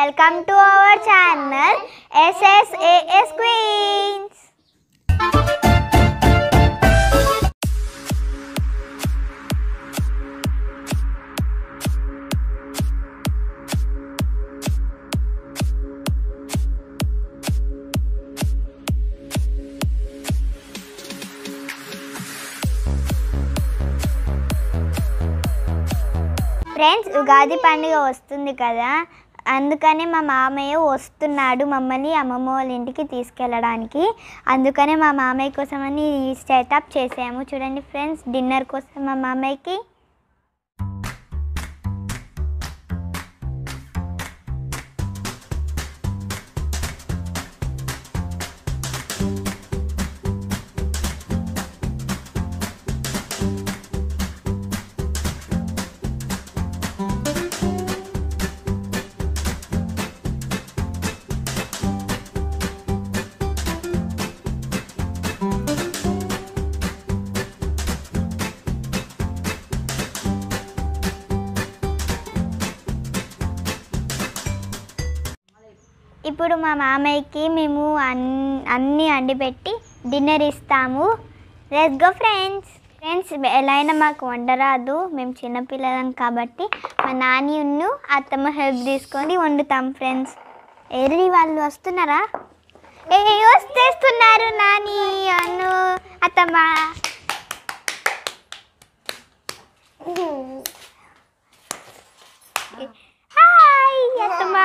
Welcome to our channel SSAS Queens. Friends, Ugadi పండుగ వస్తుంది కదా, అందుకనే మా మామయ్య వస్తున్నాడు మమ్మల్ని అమ్మమ్మ వాళ్ళ ఇంటికి తీసుకెళ్ళడానికి. అందుకనే మా మామయ్య కోసమని సెటప్ చేసాము. చూడండి ఫ్రెండ్స్, డిన్నర్ కోసం మా మామయ్యకి ఇప్పుడు మా మామయ్యకి మేము అన్నీ అండిపెట్టి డిన్నర్ ఇస్తాము. Let's go friends. ఎలా అయినా మాకు వంట రాదు, మేము చిన్నపిల్లలం కాబట్టి మా నాన్నను అత్తమ్మ హెల్ప్ తీసుకొని వండుతాం ఫ్రెండ్స్. ఎర్రి వాళ్ళు వస్తున్నారా? వస్తేస్తున్నారు నాని అను అత్తమ్మ. హాయ్ అత్తమ్మ,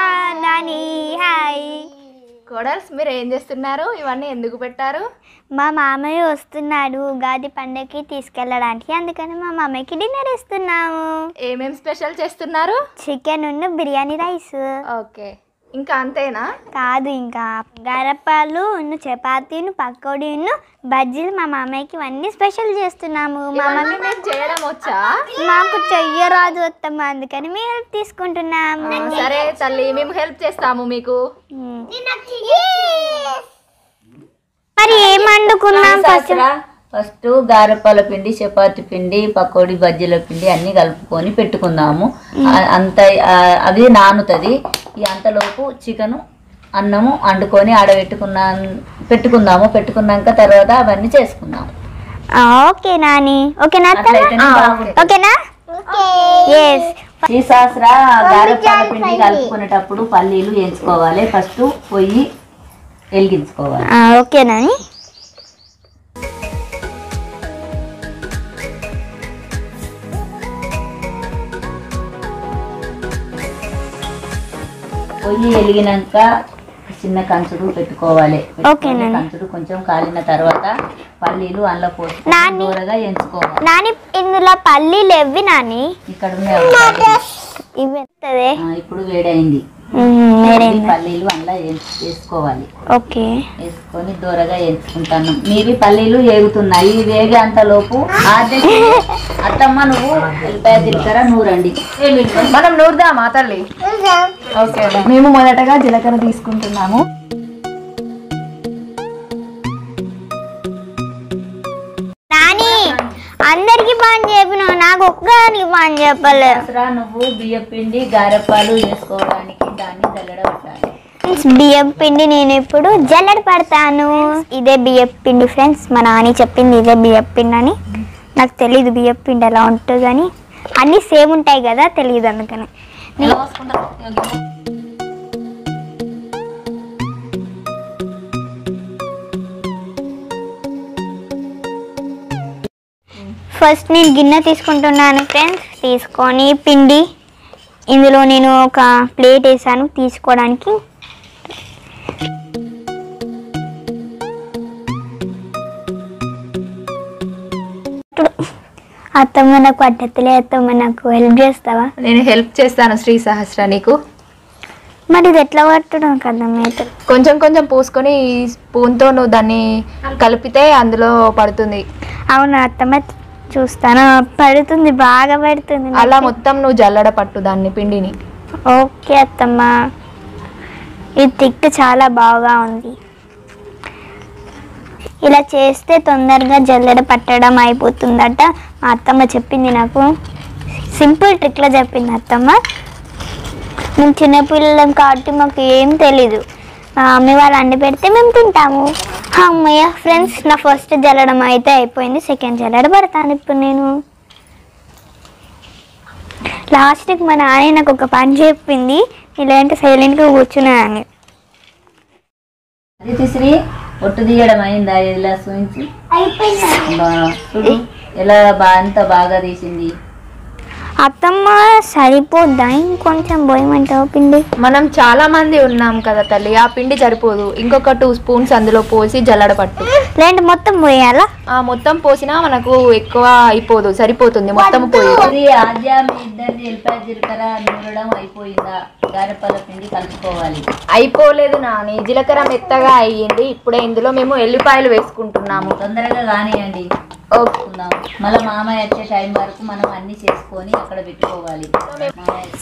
నాని హాయ్. కోడల్స్, మీరు ఏం చేస్తున్నారు? ఇవన్నీ ఎందుకు పెట్టారు? మా మామయ్య వస్తున్నాడు ఉగాది పండుగకి తీసుకెళ్ళడానికి, అందుకని మా మామయ్యకి డిన్నర్ ఇస్తున్నాము. ఏమేం స్పెషల్ చేస్తున్నారు? చికెన్ ఉన్న బిర్యానీ రైస్. ఓకే, ఇంకా అంతేనా? కాదు, ఇంకా గరపాలు చపాతీ పకోడీ బజ్జీలు మా మామయ్యకి ఇవన్నీ స్పెషల్ చేస్తున్నాము. మా మమ్మీ చేయడం వచ్చా? మాకు చెయ్యరాదు వస్తాము, అందుకని మేము హెల్ప్ తీసుకుంటున్నాము. సరే తల్లి, మేము హెల్ప్ చేస్తాము మీకు. మరి ఏం వండుకున్నాం? ఫస్ట్ గారెపాల పిండి, చపాతి పిండి, పకోడీ బజ్జీల పిండి అన్నీ కలుపుకొని పెట్టుకుందాము. అంత అవి నానుతుంది. ఈ అంతలోపు చికెను అన్నము వండుకొని పెట్టుకుందాము. పెట్టుకున్నాక తర్వాత అవన్నీ చేసుకుందాము. ఓకే నాని, ఓకేనా? ఓకేనా? శ్రీశాస్త్ర గారెపాల పిండి కలుపుకునేటప్పుడు పల్లీలు వేయించుకోవాలి. ఫస్ట్ పొయ్యి వెలిగించుకోవాలి. ఓకే నాని. పొయ్యి వెలిగినాక చిన్న కంచుడు పెట్టుకోవాలి. కంచుడు కొంచెం కాలిన తర్వాత పల్లీలు అందులో పోసి దూరగా ఎంచుకోవాలి. నాని, ఇందులో పల్లీలు ఎవ్వి నాని? ఇక్కడ ఇప్పుడు వేడైంది. పల్లీలు అందులో వేసుకోవాలి. ఓకే, వేసుకొని దూరగా ఎంచుకుంటాను. మీవి పల్లీలు వేగుతున్నాయి. వేగే అంతలోపు అత్తమ్మ నువ్వు ఎల్లిపాయ జీలకర్ర నూరండి. మనం నూరుదామా తల్లి? ఓకే, మేము మొదటగా జీలకర్ర తీసుకుంటున్నాము. నాని, అందరికి పని చెప్పిన, నాకు ఒక్కదానికి పని చెప్పలే. నువ్వు బియ్యం పిండి గారెపాలు వేసుకోవడానికి దాన్ని జల్లెడ పెట్టాలి. బియ్యం పిండి నేను ఇప్పుడు జల్లెడ పడతాను. ఇదే బియ్యం పిండి ఫ్రెండ్స్, మా నాని చెప్పింది ఇదే బియ్యం పిండి అని. నాకు తెలీదు బియ్యం పిండి ఎలా ఉంటుంది అని, అన్నీ సేమ్ ఉంటాయి కదా, తెలియదు అందుకని. ఫస్ట్ నేను గిన్నె తీసుకుంటున్నాను ఫ్రెండ్స్. తీసుకొని పిండి ఇందులో నేను ఒక ప్లేట్ వేసాను తీసుకోవడానికి. అత్తమ్మ నాకు పట్టతులే, అత్తమ్మ నాకు హెల్ప్ చేస్తావా? నేను హెల్ప్ చేస్తాను శ్రీ సహస్ర నీకు. మరి ఇది ఎట్లా పట్టడం కదా? కొంచెం కొంచెం పూసుకొని స్పూన్తో నువ్వు దాన్ని కలిపితే అందులో పడుతుంది. అవునా అత్తమ్మ? చూస్తాను, పడుతుంది, బాగా పడుతుంది. అలా మొత్తం నువ్వు జల్లడ పట్టు దాన్ని, పిండిని. ఓకే అత్తమ్మ, ఇది థిక్ చాలా బాగా ఉంది. ఇలా చేస్తే తొందరగా జల్లెడ పట్టడం అయిపోతుందట. మా అత్తమ్మ చెప్పింది నాకు, సింపుల్ ట్రిక్లో చెప్పింది అత్తమ్మ. మేము చిన్నపిల్లలం కాబట్టి మాకు ఏం తెలీదు. మా మమ్మీ వాళ్ళు అండి పెడితే మేము తింటాము. అమ్మయ్య ఫ్రెండ్స్, నా ఫస్ట్ జల్లడం అయితే అయిపోయింది. సెకండ్ జల్లడ పడతాను ఇప్పుడు నేను. లాస్ట్కి మా నాన్న నాకు ఒక పని చెప్పింది, ఇలాంటి సైలెంట్గా కూర్చున్నాను. అది తీసిరి ఒట్టు తీయడం అయిందా? ఇలా చూపించి చూడు ఎలా అంత బాగా తీసింది. అత్తమ్మ సరిపోద్దా? ఇంకొంచెం పోయమంటావు పిండి? మనం చాలా మంది ఉన్నాం కదా తల్లి, ఆ పిండి సరిపోదు. ఇంకొక 2 స్పూన్స్ అందులో పోసి జల్లడ పట్టు. లేదంటే మొత్తం పోయాలా? మొత్తం పోసినా మనకు ఎక్కువ అయిపోదు, సరిపోతుంది మొత్తం పోయి. ఆద్య మీ ఇద్దరిది ఎల్లిపాయ జీలకర్ర నూరడం అయిపోయిందా? గారెపల్ల పిండి కలుపుకోవాలి. అయిపోలేదు నాని, జీలకర్ర మెత్తగా అయ్యింది. ఇప్పుడే ఇందులో మేము ఎల్లిపాయలు వేసుకుంటున్నాము. తొందరగా కానివ్వండి, మళ్ళీ మామయ్య వచ్చే టైం వరకు మనం అన్ని చేసుకొని అక్కడ పెట్టుకోవాలి.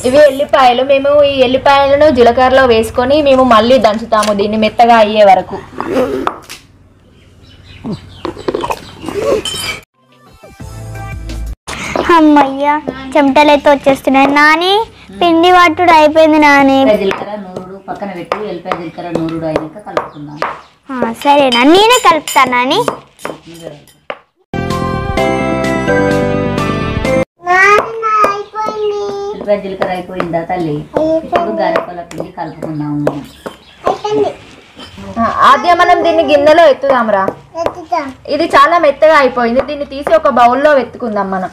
ఇవి ఎల్లిపాయలు, మేము ఈ ఎల్లిపాయలను జీలకర్రలో వేసుకొని మేము మళ్ళీ దంచుతాము దీన్ని మెత్తగా అయ్యే వరకు. అమ్మయ్య చెమటలైతే వచ్చేస్తున్నాయి. నాని పిండి పట్టుడు అయిపోయింది. నాని జీలకర్ర నూరుడు పక్కన పెట్టి ఎల్లిపాయ జీలకర్ర నూరుడు అయినాక కలుపుకుందాం. సరేనా, నేనే కలుపుతాను. నాని ఎల్లిపాయ జీలకర్ర అయిపోయిందా తల్లి? ఇప్పుడు గారెపల్ల పిండి కలుపుకుందాము. ఆద్య మనం దీన్ని గిన్నెలో ఎత్తుదాంరా. ఇది చాలా మెత్తగా అయిపోయింది, దీన్ని తీసి ఒక బౌల్లో వెత్తుకుందాం మనం.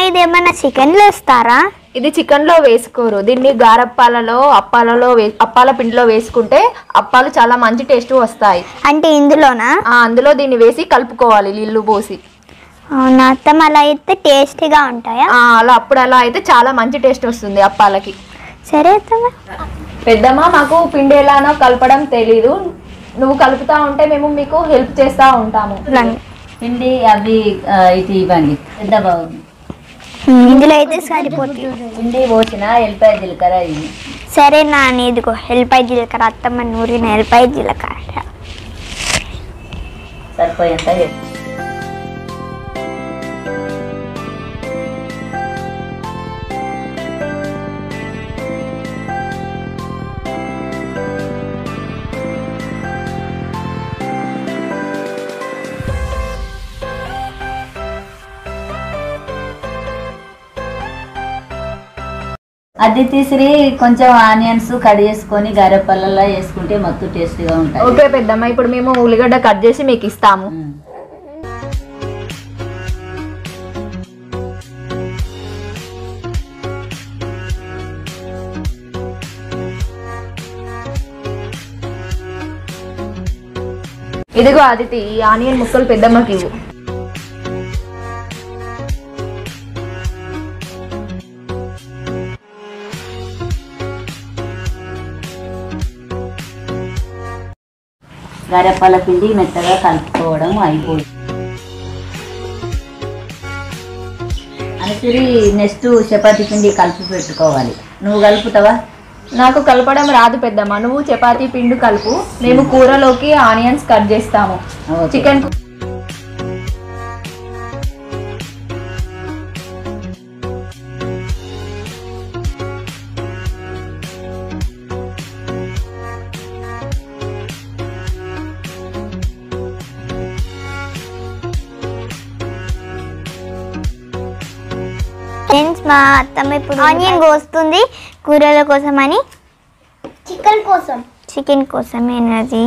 ఇదేమన్నా చికెన్లో వేస్తారా? ఇది చికెన్ లో వేసుకోరు, దీన్ని గారప్పాలలో అప్పాల పిండిలో వేసుకుంటే అప్పాలు చాలా మంచి టేస్ట్ వస్తాయి. అంటే ఇందులోనా? అందులో దీన్ని వేసి కలుపుకోవాలి నీళ్లు పోసి. అవునా అత్తమ్మ, అలా అయితే టేస్టీగా ఉంటాయా? అలా అయితే చాలా మంచి టేస్ట్ వస్తుంది అప్పాలకి. సరే అత్తమ్మ. పెద్దమ్మ మాకు పిండి ఎలానో కలపడం తెలీదు, నువ్వు కలుపుతా ఉంటే మేము మీకు హెల్ప్ చేస్తూ ఉంటాము. పిండి అవి ఇది ఇవ్వండి. పెద్ద బాగుంది, ఇందులో అయితే సరిపోతుంది. పిండి పోసిన ఎల్లిపాయ జీలకర్ర ఇది. సరే నాని, ఇదిగో ఎల్లిపాయ జీలకర్ర. అత్తమ్మ నూరిన ఎల్లిపాయ జీలకర్ర సరిపోయేంత. అది తీసిరి కొంచెం ఆనియన్స్ కట్ చేసుకొని గారెపల్లలో వేసుకుంటే మొత్తం టేస్టీగా ఉంటాయి. ఓకే పెద్దమ్మ, ఇప్పుడు మేము ఉల్లిగడ్డ కట్ చేసి మీకు ఇస్తాము. ఇదిగో ఆదితి, ఈ ఆనియన్ ముక్కలు పెద్దమ్మకి ఇవ్వు. గారెపల్ల పిండి మెత్తగా కలుపుకోవడం అయిపోయింది. అనుసరి నెక్స్ట్ చపాతీ పిండి కలిపి పెట్టుకోవాలి. నువ్వు కలుపుతావా? నాకు కలపడం రాదు పెద్దమ్మ, నువ్వు చపాతీ పిండి కలుపు, మేము కూరలోకి ఆనియన్స్ కట్ చేస్తాము. చికెన్ ఫ్రెండ్స్, మా అత్తమ్మ ఇప్పుడు ఆనియన్ కోస్తుంది కూరల కోసం అని. చికెన్ కోసమేనది.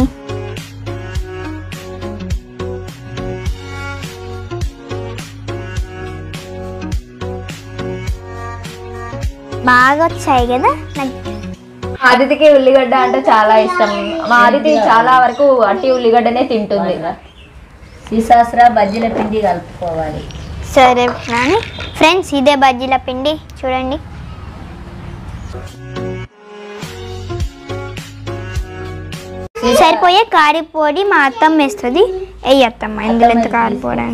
బాగా వచ్చాయి కదా. ఆదితికి ఉల్లిగడ్డ అంటే చాలా ఇష్టం. మా ఆదితి చాలా వరకు అట్టి ఉల్లిగడ్డనే తింటుంది. సీసాసరా బజ్జీల పిండి కలుపుకోవాలి. సరే ఫ్రెండ్స్, ఇదే బజ్జీల పిండి చూడండి. సరిపోయే కారిపొడి మా అత్తమ్మ వేస్తుంది. అత్తమ్మ ఇందులో ఎంత కారిపోవడం.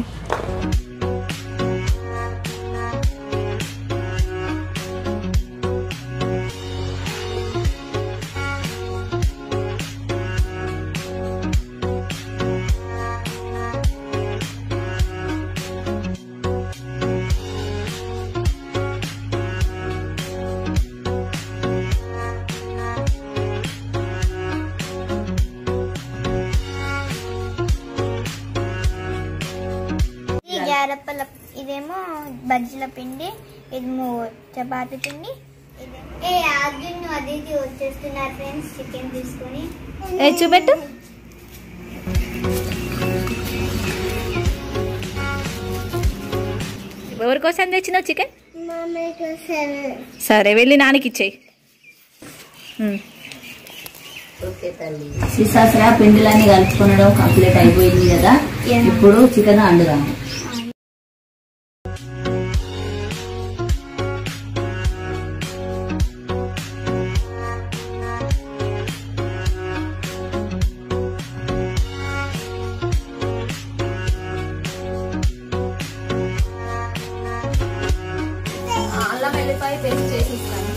ఇదేమో బజ్జీల పిండి, ఇదేమో చపాతి పిండి. ఏ అర్జున్ అది వచ్చేస్తున్నారు ఫ్రెండ్స్ చికెన్ తీసుకొని. చూపెట్టు. ఎవరి కోసం తెచ్చినావు చికెన్? సరే వెళ్ళి నాన్నకి ఇచ్చేయి. ఓకే తల్లి. సీసాసరా పిండిలన్నీ కలుపుకొనడం కంప్లీట్ అయిపోయింది కదా, ఇప్పుడు చికెన్ వండుదాము. అల్లం వెల్లిపాయ పేస్ట్ చేసి ఇస్తాను.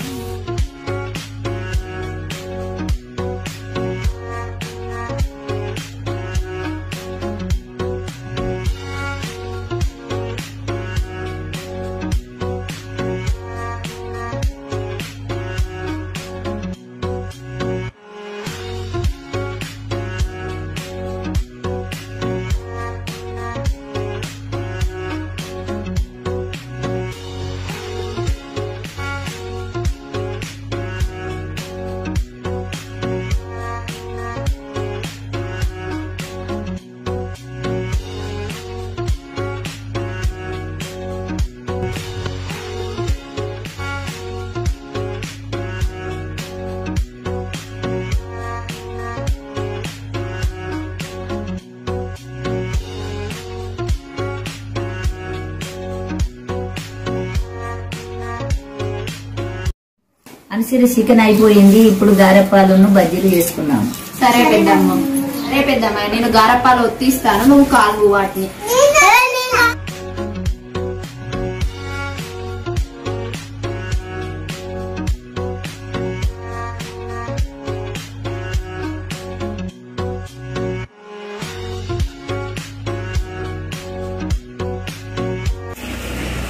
అనిసిరి చికెన్ అయిపోయింది, ఇప్పుడు గారెప్పాలను బజ్జీలు చేసుకున్నాము. సరే పెద్దమ్మ. సరే పెద్దమ్మ, నేను గారప్పాలు ఒత్తిస్తాను, నువ్వు కాలు వాటిని.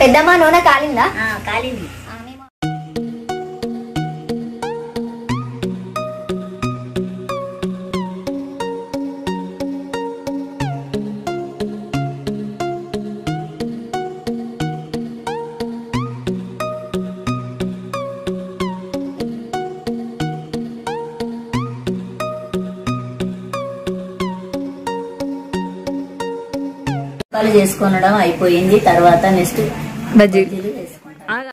పెద్దమ్మ నూనె కాలిందా? కాలింది. చేసుకొనడం అయిపోయింది, తర్వాత నెక్స్ట్ బజ్జీలు వేసుకుంటాం.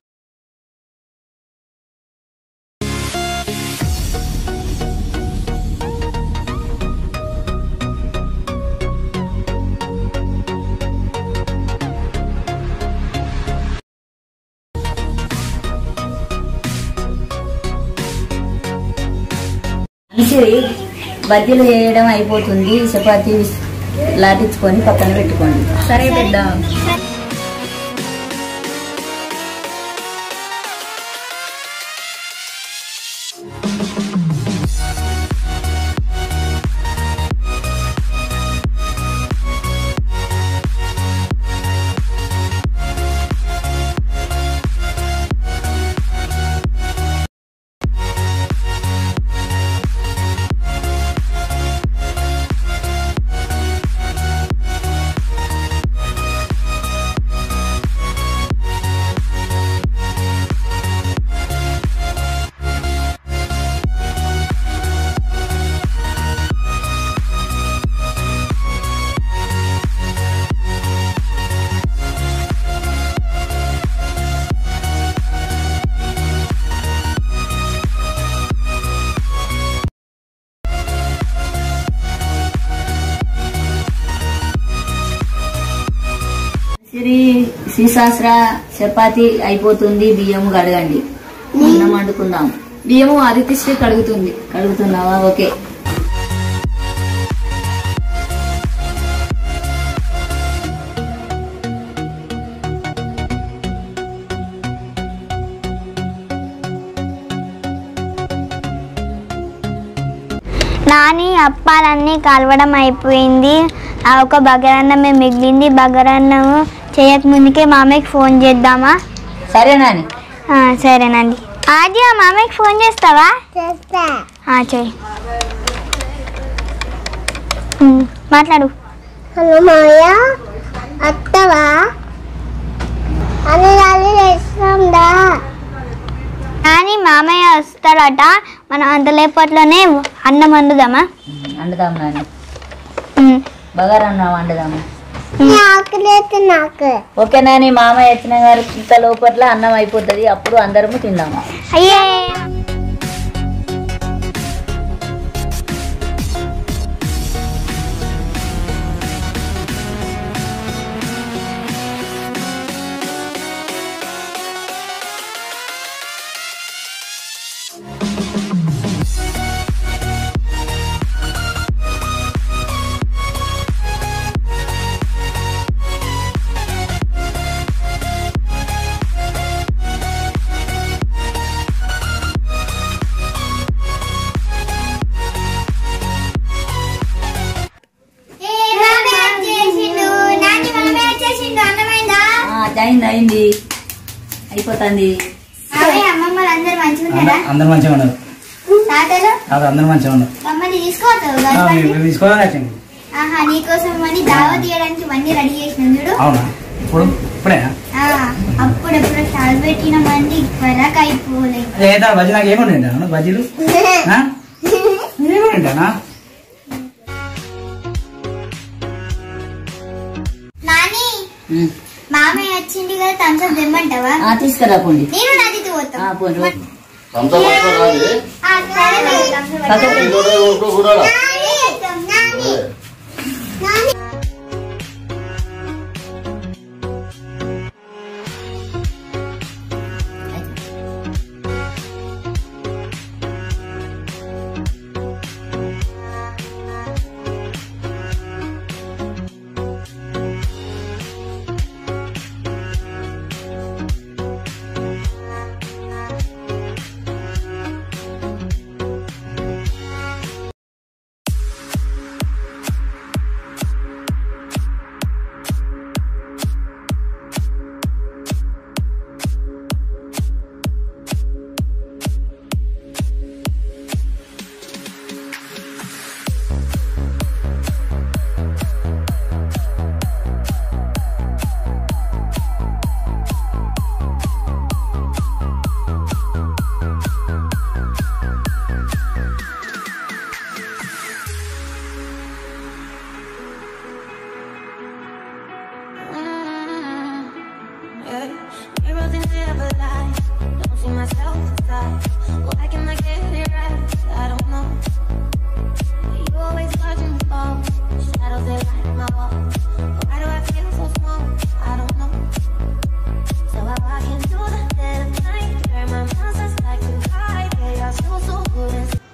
బజ్జీలు చేయడం అయిపోతుంది, చపాతీ లాటించుకొని పక్కన పెట్టుకోండి. సరే పెద్ద. సీసాసరా చపాతి అయిపోతుంది, బియ్యం కడగండి, అన్నం వండుకుందాం. బియ్యము ఆదిత్యశ్రీ కడుగుతుంది. కడుగుతున్నావా? ఓకే. నాని అప్పాలన్నీ కలవడం అయిపోయింది, ఒక బగరన్నమే మిగిలింది. బగరన్నము చేయకముందుకే మామయ్యకి ఫోన్ చేద్దామా? సరే నాని. సరేనండి. ఆది ఆ మామయ్యకి ఫోన్ చేస్తావా? చెయ్యి. మాట్లాడు. హలో మాయ, అత్తవా? కానీ మామయ్య వస్తాడట, మనం అంతలేపట్లోనే అన్నం వండుదామా? వండుదాం నాని, బగారా అన్నం వండుదాము. ఓకే నాని, మామయ్య వచ్చిన గారు ఇంత లోపట్ల అన్నం అయిపోతుంది, అప్పుడు అందరము తిందాము. అయ్యే అయింది, అయిపోతుంది. అందరు మంచిగా ఉన్నారు, అందరు మంచిగా ఉన్నారు. తీసుకోవాలి నీకోసం దావత్ తీయడానికి ఇవన్నీ రెడీ చేసినాం చూడు. అవునా? ఇప్పుడు ఇప్పుడేనా? అప్పుడెప్పుడు స్టాల్ పెట్టిన మంది త్వరగా అయిపోలేదు. బజ్జీ నాకు ఏమని తింటాను, బజ్జీలు ఏమని తింటానా? నాని మామయ్య వచ్చింది కదా, థమ్స్అప్ తెమ్మంటావా? తీసుకురా పోండి. నేను నదికి పోతా.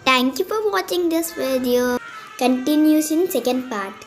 Thank you for watching this video. Continues in second part.